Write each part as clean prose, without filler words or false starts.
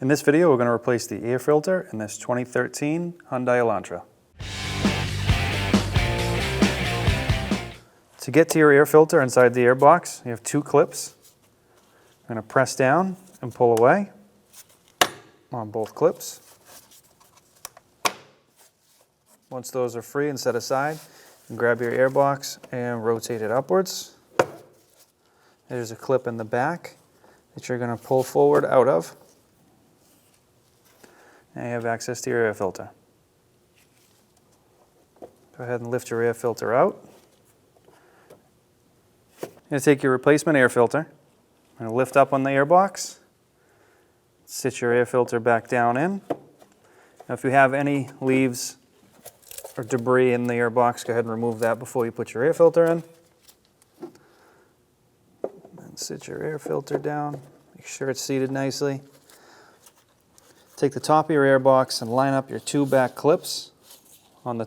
In this video, we're going to replace the air filter in this 2013 Hyundai Elantra. To get to your air filter inside the air box, you have two clips. I'm going to press down and pull away on both clips. Once those are free and set aside, you can grab your air box and rotate it upwards. There's a clip in the back that you're going to pull forward out of. Now you have access to your air filter. Go ahead and lift your air filter out. You're going to take your replacement air filter. I'm going to lift up on the air box. Sit your air filter back down in. Now if you have any leaves or debris in the air box, go ahead and remove that before you put your air filter in. And sit your air filter down. Make sure it's seated nicely. Take the top of your air box and line up your two back clips on the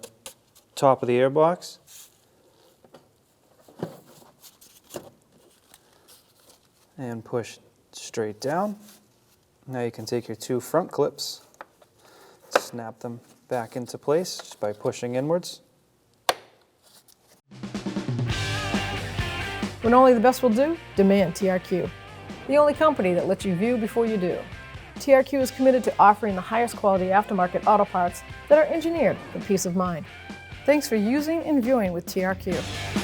top of the air box. And push straight down. Now you can take your two front clips, snap them back into place just by pushing inwards. When only the best will do, demand TRQ. The only company that lets you view before you do. TRQ is committed to offering the highest quality aftermarket auto parts that are engineered for peace of mind. Thanks for using and viewing with TRQ.